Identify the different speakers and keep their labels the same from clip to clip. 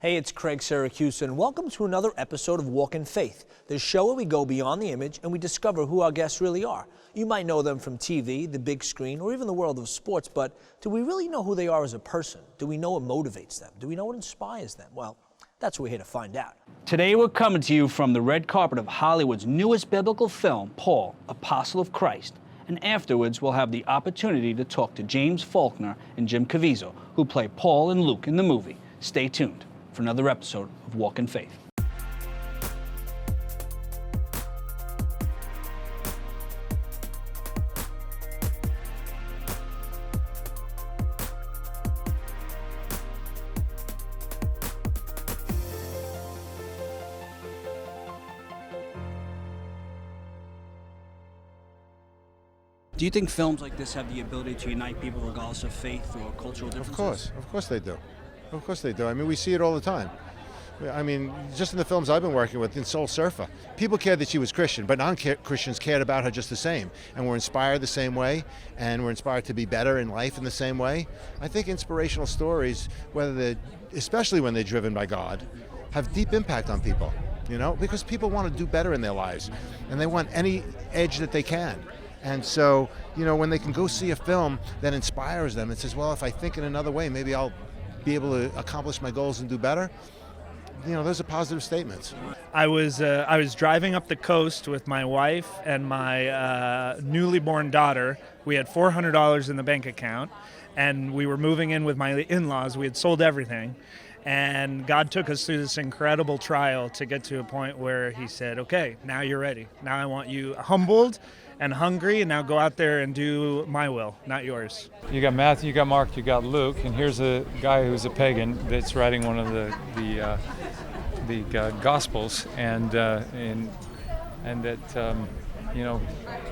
Speaker 1: Hey, it's Craig Syracusa, and welcome to another episode of Walk in Faith, the show where we go beyond the image and we discover who our guests really are. You might know them from TV, the big screen, or even the world of sports, but do we really know who they are as a person? Do we know what motivates them? Do we know what inspires them? Well, that's what we're here to find out.
Speaker 2: Today we're coming to you from the red carpet of Hollywood's newest biblical film, Paul, Apostle of Christ. And afterwards, we'll have the opportunity to talk to James Faulkner and Jim Caviezel, who play Paul and Luke in the movie. Stay tuned for another episode of Walk in Faith. Do you think films like this have the ability to unite people regardless of faith or cultural differences?
Speaker 3: Of course they do. Of course they do. I mean, we see it all the time. I mean, just in the films I've been working with, in Soul Surfer, people cared that she was Christian, but non-Christians cared about her just the same, and were inspired the same way, and were inspired to be better in life in the same way. I think inspirational stories, especially when they're driven by God, have deep impact on people, because people want to do better in their lives, and they want any edge that they can. And so, when they can go see a film that inspires them and says, well, if I think in another way, maybe I'll be able to accomplish my goals and do better, those are positive statements.
Speaker 4: I was driving up the coast with my wife and my newly born daughter. We had $400 in the bank account, and we were moving in with my in-laws. We had sold everything, and God took us through this incredible trial to get to a point where he said, okay, now you're ready. Now I want you humbled and hungry, and now go out there and do my will, not yours.
Speaker 5: You got Matthew, you got Mark, you got Luke, and here's a guy who's a pagan that's writing one of the Gospels, and that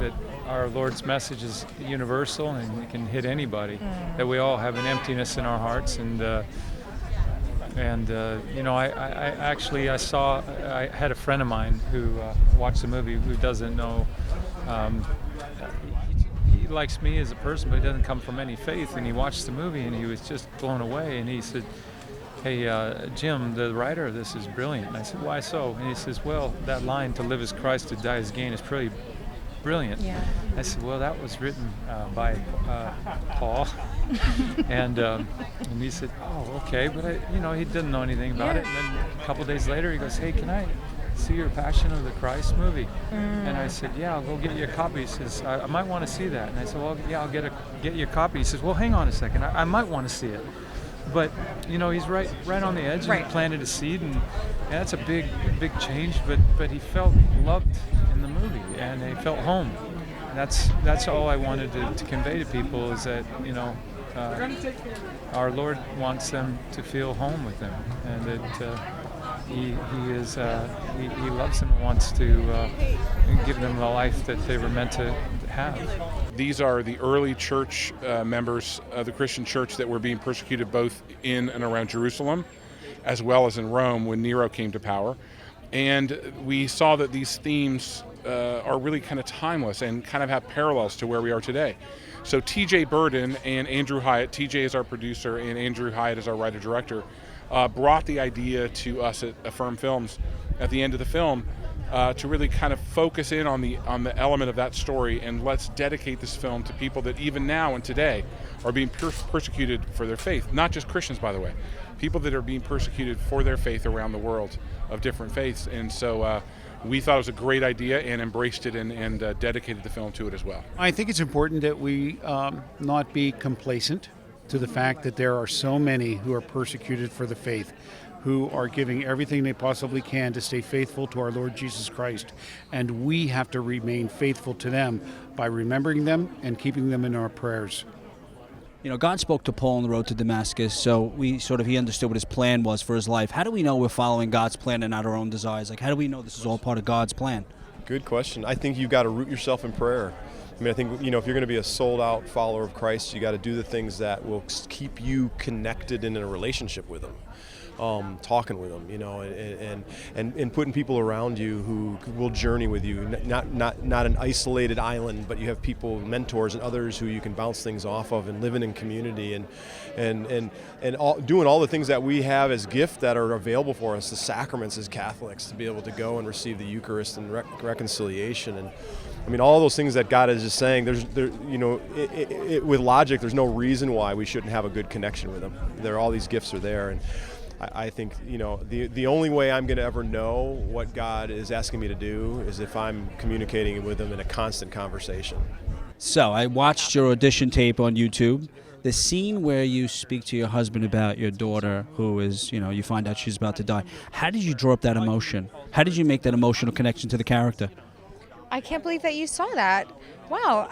Speaker 5: that our Lord's message is universal and it can hit anybody. That we all have an emptiness in our hearts, I had a friend of mine who watched the movie who doesn't know. He likes me as a person, but he doesn't come from any faith. And he watched the movie and he was just blown away. And he said, "Hey, Jim, the writer of this is brilliant." And I said, "Why so?" And he says, "Well, that line, 'to live as Christ, to die as gain,' is pretty brilliant." Yeah. I said, "Well, that was written by Paul." and he said, "Oh, okay," but he didn't know anything about it. And then a couple of days later, he goes, "Hey, can I see your Passion of the Christ movie?" And I said, "Yeah, I'll go get you a copy." He says, I might want to see that." And I said, "Well, yeah, I'll get you a copy." He says, "Well, hang on a second, I might want to see it." But he's right on the edge. Right. He planted a seed, and that's a big change. But he felt loved in the movie, and he felt home. And that's all I wanted to convey to people, is that our Lord wants them to feel home with Him, and that He loves them and wants to give them the life that they were meant to have.
Speaker 6: These are the early church members of the Christian church that were being persecuted both in and around Jerusalem, as well as in Rome when Nero came to power. And we saw that these themes are really kind of timeless and kind of have parallels to where we are today. So T.J. Burden and Andrew Hyatt, T.J. is our producer and Andrew Hyatt is our writer-director, brought the idea to us at Affirm Films at the end of the film to really kind of focus in on the element of that story, and let's dedicate this film to people that even now and today are being persecuted for their faith. Not just Christians, by the way. People that are being persecuted for their faith around the world of different faiths. And so we thought it was a great idea and embraced it and dedicated the film to it as well.
Speaker 7: I think it's important that we not be complacent to the fact that there are so many who are persecuted for the faith, who are giving everything they possibly can to stay faithful to our Lord Jesus Christ. And we have to remain faithful to them by remembering them and keeping them in our prayers.
Speaker 2: God spoke to Paul on the road to Damascus, so he understood what his plan was for his life. How do we know we're following God's plan and not our own desires? How do we know this is all part of God's plan?
Speaker 8: Good question. I think you've got to root yourself in prayer. I think, if you're going to be a sold-out follower of Christ, you got to do the things that will keep you connected and in a relationship with Him. talking with them, and putting people around you who will journey with you, not an isolated island, but you have people, mentors and others who you can bounce things off of, and living in community, and doing all the things that we have as gift that are available for us, the sacraments as Catholics, to be able to go and receive the Eucharist and reconciliation. And I mean, all those things that God is just saying, with logic, there's no reason why we shouldn't have a good connection with Him. All these gifts are there, and I think, the only way I'm going to ever know what God is asking me to do is if I'm communicating with Him in a constant conversation.
Speaker 2: So I watched your audition tape on YouTube. The scene where you speak to your husband about your daughter who is, you find out she's about to die. How did you draw up that emotion? How did you make that emotional connection to the character?
Speaker 9: I can't believe that you saw that. Wow.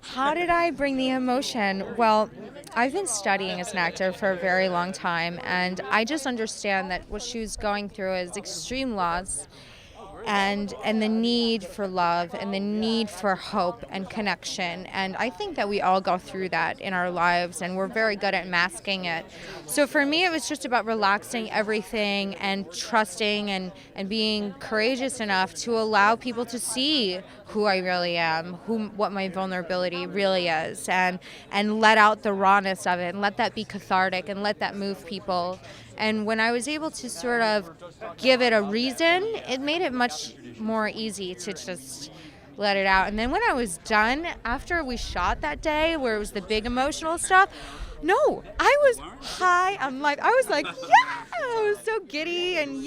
Speaker 9: How did I bring the emotion? Well, I've been studying as an actor for a very long time, and I just understand that what she was going through is extreme loss, and the need for love, and the need for hope and connection. And I think that we all go through that in our lives, and we're very good at masking it. So for me, it was just about relaxing everything and trusting and being courageous enough to allow people to see who I really am, what my vulnerability really is, and let out the rawness of it, and let that be cathartic, and let that move people. And when I was able to sort of give it a reason, it made it much more easy to just let it out. And then when I was done, after we shot that day, where it was the big emotional stuff, no, I was high on life. I was like, yeah, I was so giddy, and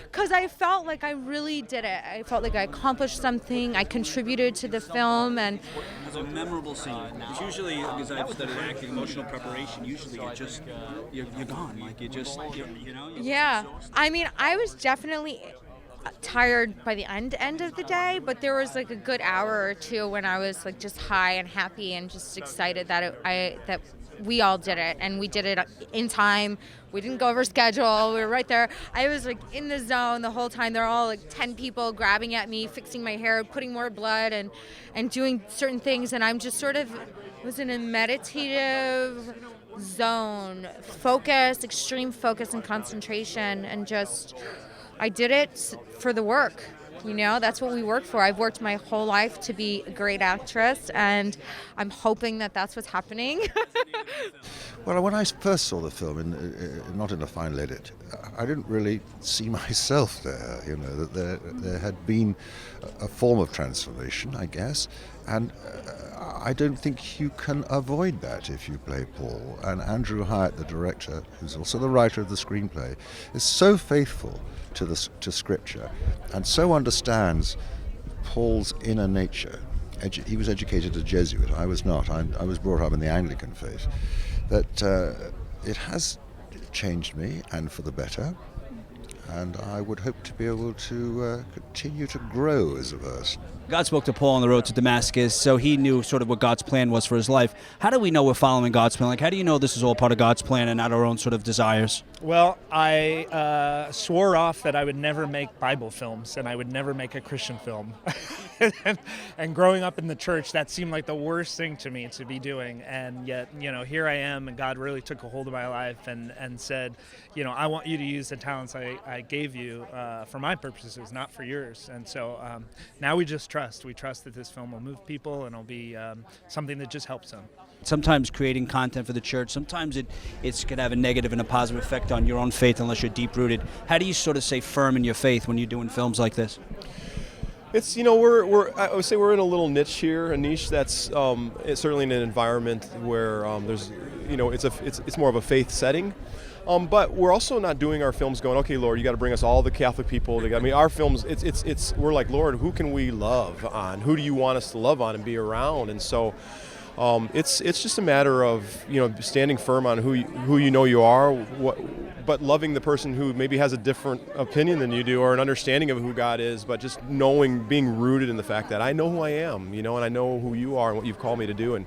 Speaker 9: because I felt like I really did it. I felt like I accomplished something. I contributed to the film, and
Speaker 2: It was a memorable scene. It's usually, because I've studied acting, emotional preparation, usually you're gone. Like
Speaker 9: yeah. I mean, I was definitely tired by the end of the day, but there was like a good hour or two when I was like just high and happy and just excited that we all did it, and we did it in time. We didn't go over schedule. We were right there. I was like in the zone the whole time. They're all like 10 people grabbing at me, fixing my hair, putting more blood, and doing certain things, and I'm just sort of was in a meditative zone, focus, extreme focus and concentration, and just I did it for the work. That's what we work for. I've worked my whole life to be a great actress, and I'm hoping that that's what's happening.
Speaker 10: Well, when I first saw the film, not in a final edit, I didn't really see myself there. That there had been a form of transformation, I guess, and I don't think you can avoid that if you play Paul. And Andrew Hyatt, the director, who's also the writer of the screenplay, is so faithful to Scripture, and so understands Paul's inner nature. He was educated as a Jesuit. I was not. I was brought up in the Anglican faith. That it has changed me, and for the better. And I would hope to be able to continue to grow as a person.
Speaker 2: God spoke to Paul on the road to Damascus, so he knew sort of what God's plan was for his life. How do we know we're following God's plan? Like, how do you know this is all part of God's plan and not our own sort of desires?
Speaker 4: Well, I swore off that I would never make Bible films, and I would never make a Christian film. And growing up in the church, that seemed like the worst thing to me to be doing. And yet, here I am, and God really took a hold of my life and said, I want you to use the talents I gave you for my purposes, not for yours. And so now we just trust. We trust that this film will move people, and it'll be something that just helps them.
Speaker 2: Sometimes creating content for the church, sometimes it could have a negative and a positive effect on your own faith unless you're deep-rooted. How do you sort of stay firm in your faith when you're doing films like this?
Speaker 8: It's I would say we're in a little niche here, a niche that's it's certainly in an environment where there's it's more of a faith setting. But we're also not doing our films going, okay, Lord, you got to bring us all the Catholic people together. I mean, our films, we're like, Lord, who can we love on? Who do you want us to love on and be around? And so it's just a matter of standing firm on who you are, but loving the person who maybe has a different opinion than you do or an understanding of who God is, but just being rooted in the fact that I know who I am, and I know who you are and what you've called me to do, and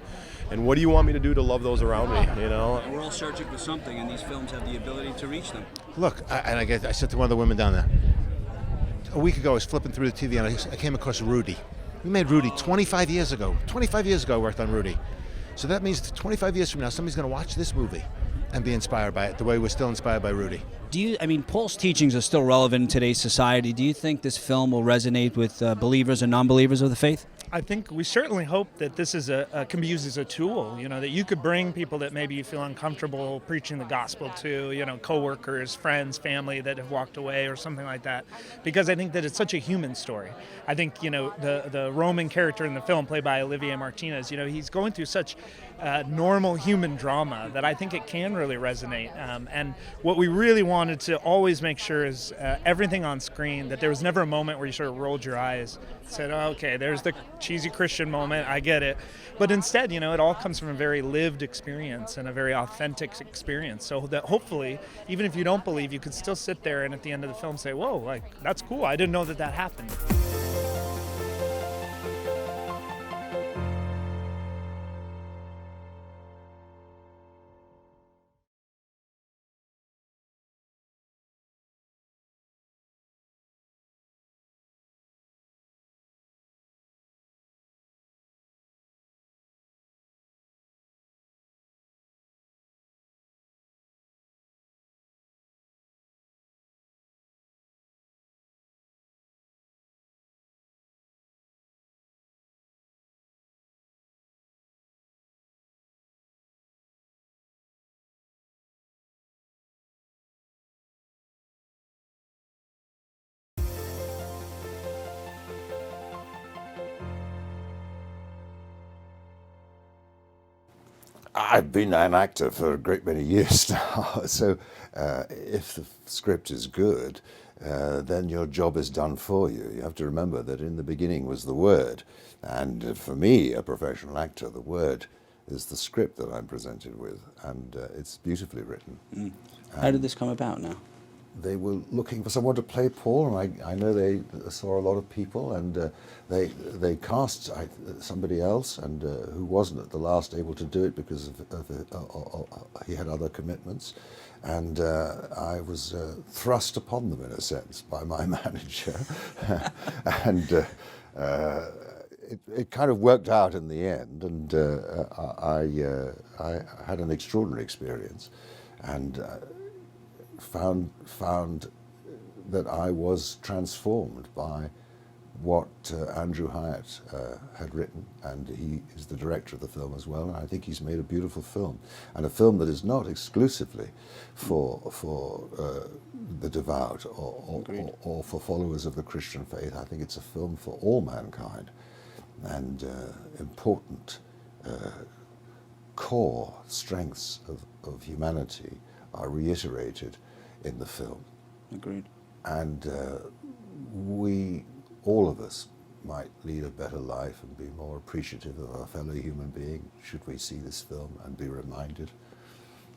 Speaker 8: what do you want me to do to love those around me,
Speaker 2: We're all searching for something, and these films have the ability to reach them.
Speaker 3: Look, I said to one of the women down there, a week ago I was flipping through the TV and I came across Rudy. We made Rudy 25 years ago. 25 years ago I worked on Rudy. So that means 25 years from now somebody's going to watch this movie and be inspired by it the way we're still inspired by Rudy.
Speaker 2: Paul's teachings are still relevant in today's society. Do you think this film will resonate with believers and non-believers of the faith?
Speaker 4: I think we certainly hope that this is can be used as a tool, that you could bring people that maybe you feel uncomfortable preaching the gospel to, coworkers, friends, family that have walked away or something like that. Because I think that it's such a human story. I think, the Roman character in the film played by Olivier Martinez, he's going through such normal human drama that I think it can really resonate. And what we really wanted to always make sure is everything on screen, that there was never a moment where you sort of rolled your eyes, said, oh, okay, there's the cheesy Christian moment, I get it. But instead, it all comes from a very lived experience and a very authentic experience. So that hopefully, even if you don't believe, you could still sit there and at the end of the film say, whoa, that's cool. I didn't know that happened.
Speaker 10: I've been an actor for a great many years now, so if the script is good, then your job is done for you. You have to remember that in the beginning was the Word, and for me, a professional actor, the Word is the script that I'm presented with, and it's beautifully written.
Speaker 2: How did this come about now?
Speaker 10: They were looking for someone to play Paul, and I know they saw a lot of people, and they cast somebody else, and who wasn't at the last able to do it because he had other commitments, and I was thrust upon them in a sense by my manager, and it kind of worked out in the end, and I had an extraordinary experience, and found that I was transformed by what Andrew Hyatt had written, and he is the director of the film as well, and I think he's made a beautiful film, and a film that is not exclusively for the devout or for followers of the Christian faith. I think it's a film for all mankind, and important core strengths of humanity are reiterated in the film.
Speaker 2: Agreed.
Speaker 10: And all of us, might lead a better life and be more appreciative of our fellow human being should we see this film and be reminded.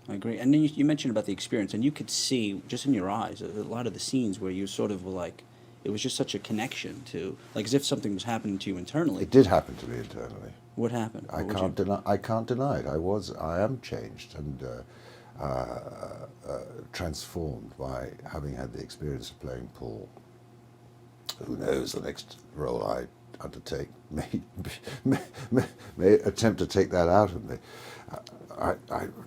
Speaker 2: I agree. And then you mentioned about the experience, and you could see just in your eyes a lot of the scenes where you sort of were like, it was just such a connection to, like as if something was happening to you internally.
Speaker 10: It did happen to me internally.
Speaker 2: What happened?
Speaker 10: I can't deny it. I am changed and transformed by having had the experience of playing Paul. Who knows, the next role I undertake may attempt to take that out of me. I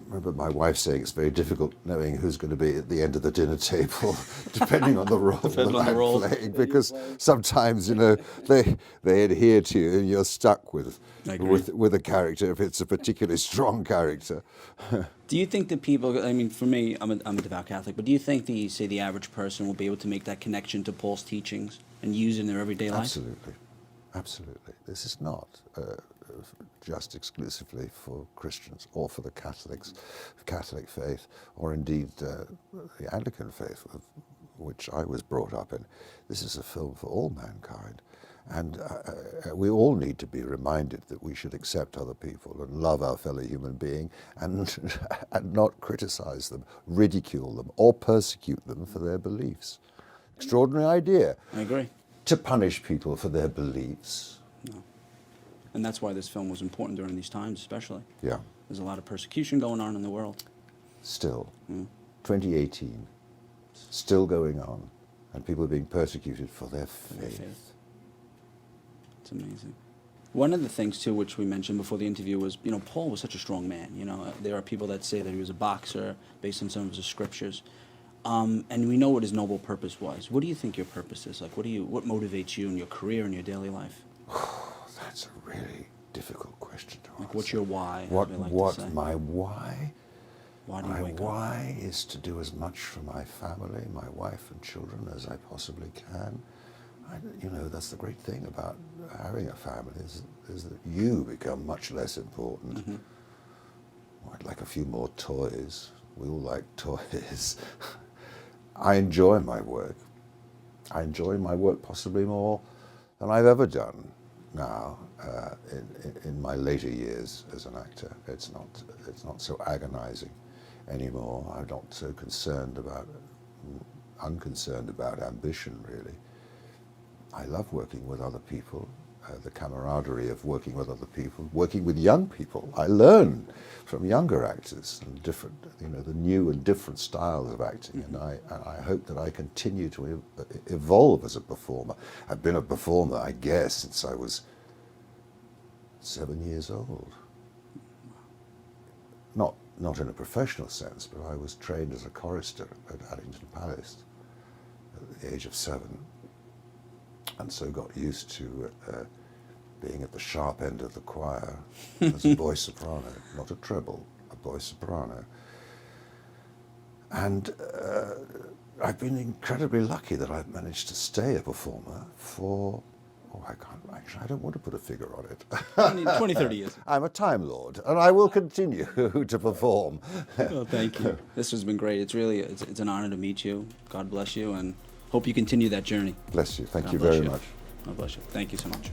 Speaker 10: remember my wife saying it's very difficult knowing who's going to be at the end of the dinner table, depending on the role that I'm playing, because sometimes, you know, they adhere to you and you're stuck with a character if it's a particularly strong character.
Speaker 2: Do you think that people, I mean, for me, I'm a devout Catholic, but do you think the average person will be able to make that connection to Paul's teachings and use it in their everyday life?
Speaker 10: Absolutely. Absolutely. This is not just exclusively for Christians or for the Catholic faith, or indeed the Anglican faith, of which I was brought up in. This is a film for all mankind. And we all need to be reminded that we should accept other people and love our fellow human being and not criticize them, ridicule them, or persecute them for their beliefs. Extraordinary idea.
Speaker 2: I agree.
Speaker 10: To punish people for their beliefs.
Speaker 2: No. And that's why this film was important during these times, especially.
Speaker 10: Yeah.
Speaker 2: There's a lot of persecution going on in the world.
Speaker 10: Still. 2018. Still going on. And people are being persecuted for their faith.
Speaker 2: It's amazing. One of the things, too, which we mentioned before the interview was, Paul was such a strong man. There are people that say that he was a boxer based on some of his scriptures. And we know what his noble purpose was. What do you think your purpose is? Like, what motivates you in your career and your daily life?
Speaker 10: That's a really difficult question to answer.
Speaker 2: Like, what's your why?
Speaker 10: My why?
Speaker 2: Why do you wake up?
Speaker 10: My why is to do as much for my family, my wife and children as I possibly can. That's the great thing about having a family is that you become much less important.
Speaker 2: Mm-hmm.
Speaker 10: I'd like a few more toys. We all like toys. I enjoy my work. I enjoy my work possibly more than I've ever done now in my later years as an actor. It's not so agonizing anymore. I'm not so unconcerned about ambition, really. I love working with other people, the camaraderie of working with other people, working with young people. I learn from younger actors and different, the new and different styles of acting, and I hope that I continue to evolve as a performer. I've been a performer, I guess, since I was 7 years old. Not in a professional sense, but I was trained as a chorister at Addington Palace at the age of 7. And so got used to being at the sharp end of the choir as a boy soprano, not a treble, a boy soprano. And I've been incredibly lucky that I've managed to stay a performer for, I don't want to put a figure on it.
Speaker 2: 20, 30 years.
Speaker 10: I'm a Time Lord, and I will continue to perform.
Speaker 2: Well, thank you. This has been great. It's an honor to meet you. God bless you, and hope you continue that journey.
Speaker 10: Bless you. Thank
Speaker 2: God
Speaker 10: you
Speaker 2: bless
Speaker 10: very
Speaker 2: you.
Speaker 10: much.
Speaker 2: God bless you. Thank you so much.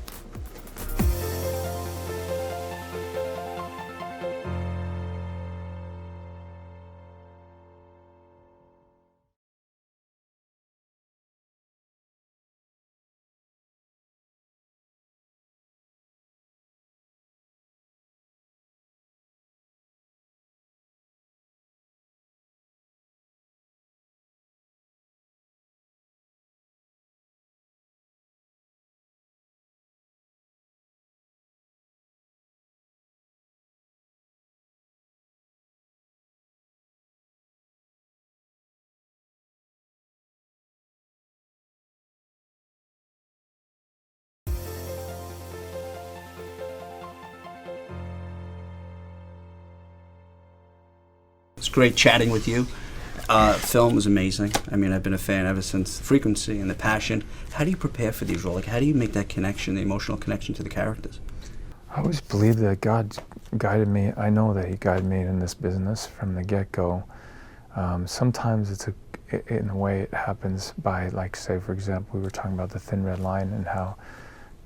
Speaker 2: It's great chatting with you. Film was amazing. I mean, I've been a fan ever since Frequency and The Passion. How do you prepare for these roles? Like, how do you make that connection, the emotional connection to the characters?
Speaker 11: I always believe that God guided me. I know that He guided me in this business from the get-go. Sometimes in a way it happens by, like, say, for example, we were talking about The Thin Red Line and how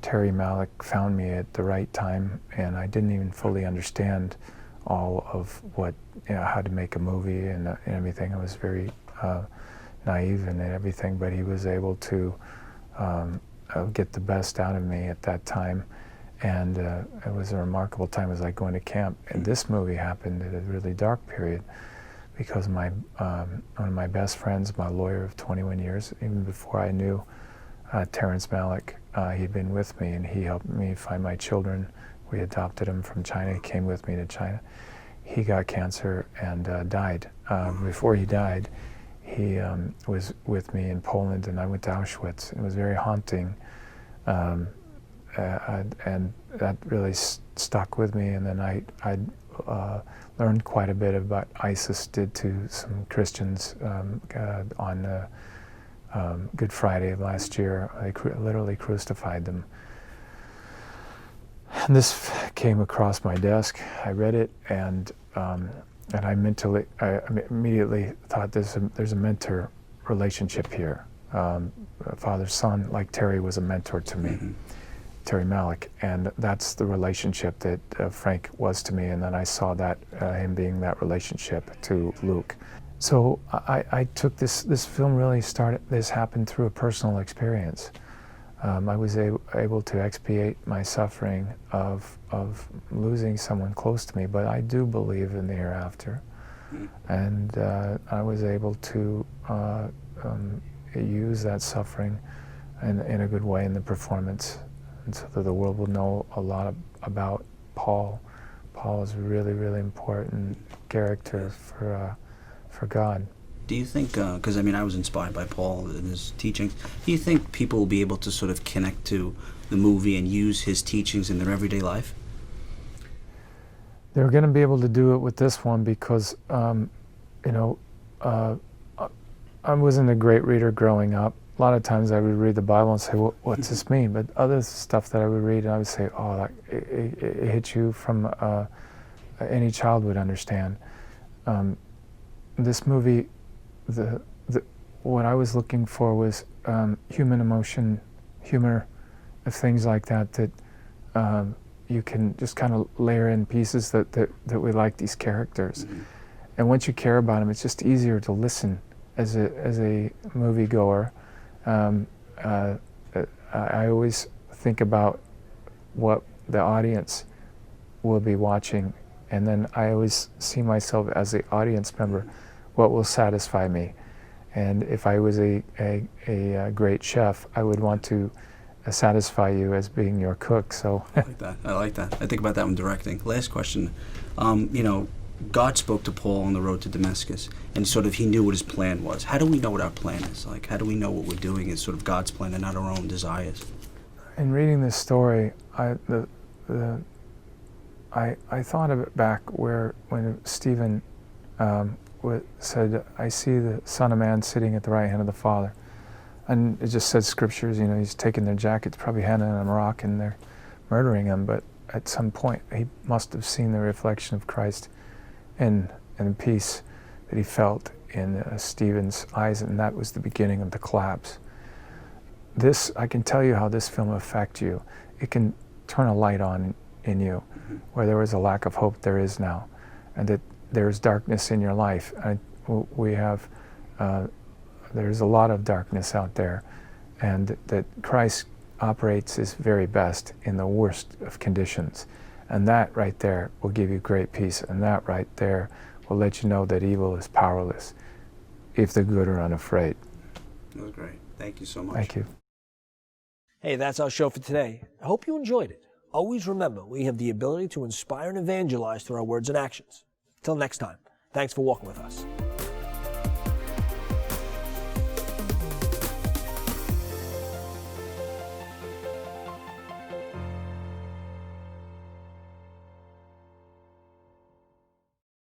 Speaker 11: Terry Malick found me at the right time, and I didn't even fully understand all of what, how to make a movie and everything. I was very naive and everything, but he was able to get the best out of me at that time, and it was a remarkable time. It was like going to camp. And this movie happened at a really dark period because one of my best friends, my lawyer of 21 years, even before I knew Terrence Malick, he'd been with me and he helped me find my children. We adopted him from China. He came with me to China. He got cancer and died. Before he died, he was with me in Poland, and I went to Auschwitz. It was very haunting, and that really stuck with me. And then I learned quite a bit about ISIS did to some Christians on Good Friday of last year. They literally crucified them. And this came across my desk. I read it, and I immediately thought there's a mentor relationship here. Father-son, like Terry was a mentor to me, Terry Malick, and that's the relationship that Frank was to me. And then I saw that him being that relationship to Luke. So I took this film really started. This happened through a personal experience. I was able to expiate my suffering of losing someone close to me, but I do believe in the hereafter. And I was able to use that suffering in a good way in the performance. and so that the world will know a lot about Paul. Paul is a really, really important character for God.
Speaker 12: Do you think, because I mean I was inspired by Paul and his teachings, do you think people will be able to sort of connect to the movie and use his teachings in their everyday life?
Speaker 11: They're going to be able to do it with this one because, I wasn't a great reader growing up. A lot of times I would read the Bible and say, well, what's this mean? But other stuff that I would read, and I would say, oh, it hits you from any child would understand. This movie, what I was looking for was human emotion, humor, things like that you can just kind of layer in pieces that we like these characters. Mm-hmm. And once you care about them, it's just easier to listen as a moviegoer. I always think about what the audience will be watching, and then I always see myself as the audience member, what will satisfy me. And if I was a great chef, I would want to satisfy you as being your cook. So
Speaker 12: I like that. I think about that when directing. Last question. God spoke to Paul on the road to Damascus, and sort of he knew what his plan was. How do we know what our plan is? Like, how do we know what we're doing is sort of God's plan and not our own desires?
Speaker 11: In reading this story, I thought of it back when Stephen said, "I see the Son of Man sitting at the right hand of the Father," and it just said scriptures. He's taking their jackets, probably handing them a rock, and they're murdering him. But at some point, he must have seen the reflection of Christ and the peace that he felt in Stephen's eyes, and that was the beginning of the collapse. I can tell you how this film will affect you. It can turn a light on in you. Where there was a lack of hope, there is now. And that there's darkness in your life. There's a lot of darkness out there. And that Christ operates his very best in the worst of conditions. And that right there will give you great peace. And that right there will let you know that evil is powerless if the good are unafraid.
Speaker 12: That was great. Thank you so much.
Speaker 11: Thank you.
Speaker 1: Hey, that's our show for today. I hope you enjoyed it. Always remember, we have the ability to inspire and evangelize through our words and actions. Till next time, thanks for walking with us.